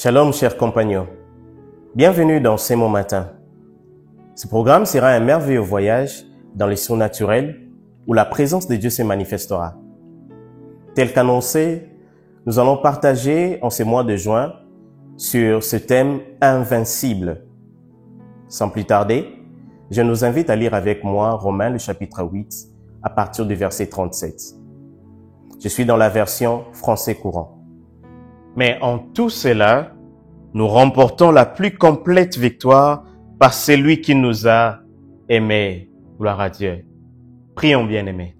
Shalom, chers compagnons. Bienvenue dans C'est mon matin. Ce programme sera un merveilleux voyage dans les surnaturels où la présence de Dieu se manifestera. Tel qu'annoncé, nous allons partager en ce mois de juin sur ce thème invincible. Sans plus tarder, je nous invite à lire avec moi Romains le chapitre 8 à partir du verset 37. Je suis dans la version français courant. Mais en tout cela, nous remportons la plus complète victoire par celui qui nous a aimés. Gloire à Dieu. Prions, bien-aimés.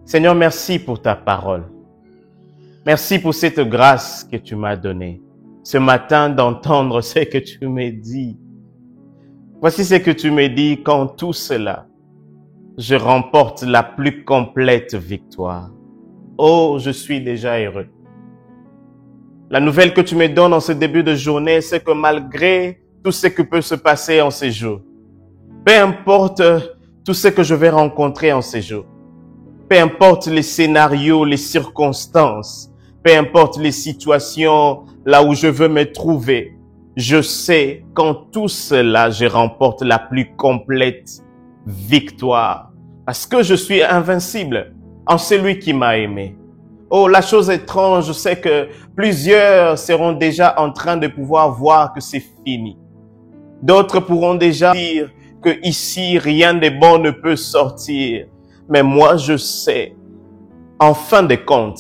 Seigneur, merci pour ta parole. Merci pour cette grâce que tu m'as donnée ce matin d'entendre ce que tu me dis. Voici ce que tu me dis qu'en tout cela, je remporte la plus complète victoire. Oh, je suis déjà heureux. La nouvelle que tu me donnes en ce début de journée, c'est que malgré tout ce qui peut se passer en ces jours, peu importe tout ce que je vais rencontrer en ces jours, peu importe les scénarios, les circonstances, peu importe les situations là où je veux me trouver, je sais qu'en tout cela, je remporte la plus complète victoire. Parce que je suis invincible en celui qui m'a aimé. Oh, la chose étrange, c'est que plusieurs seront déjà en train de pouvoir voir que c'est fini. D'autres pourront déjà dire que ici, rien de bon ne peut sortir. Mais moi, je sais, en fin de compte,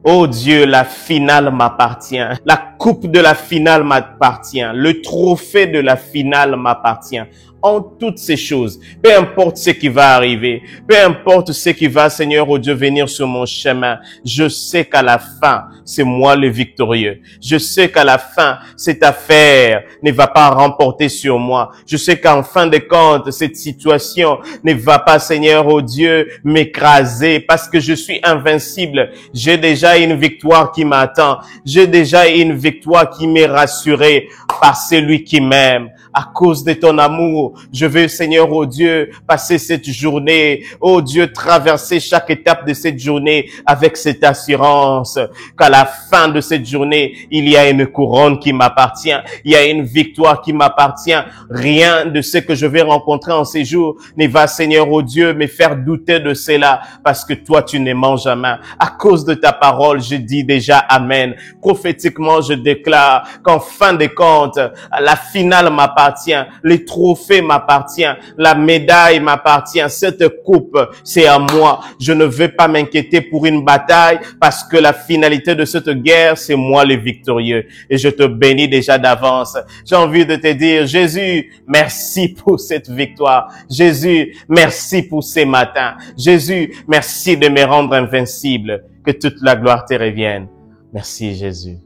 oh Dieu, la finale m'appartient. La coupe de la finale m'appartient. Le trophée de la finale m'appartient. En toutes ces choses, peu importe ce qui va arriver, peu importe ce qui va, Seigneur, oh Dieu, venir sur mon chemin, je sais qu'à la fin, c'est moi le victorieux. Je sais qu'à la fin, cette affaire ne va pas remporter sur moi. Je sais qu'en fin de compte, cette situation ne va pas, Seigneur, oh Dieu, m'écraser parce que je suis invincible. J'ai déjà une victoire qui m'attend. J'ai déjà une victoire qui m'est rassurée par celui qui m'aime. À cause de ton amour, je veux, Seigneur, oh Dieu, passer cette journée, oh Dieu, traverser chaque étape de cette journée avec cette assurance qu'à la fin de cette journée, il y a une couronne qui m'appartient, il y a une victoire qui m'appartient. Rien de ce que je vais rencontrer en ces jours ne va, Seigneur, oh Dieu, me faire douter de cela parce que toi, tu ne mens jamais. À cause de ta parole, je dis déjà Amen. Prophétiquement, je déclare qu'en fin de compte, la finale m'appartient. Le trophée m'appartient, la médaille m'appartient, cette coupe, c'est à moi. Je ne veux pas m'inquiéter pour une bataille parce que la finalité de cette guerre, c'est moi le victorieux. Et je te bénis déjà d'avance. J'ai envie de te dire, Jésus, merci pour cette victoire. Jésus, merci pour ces matins. Jésus, merci de me rendre invincible. Que toute la gloire te revienne. Merci Jésus.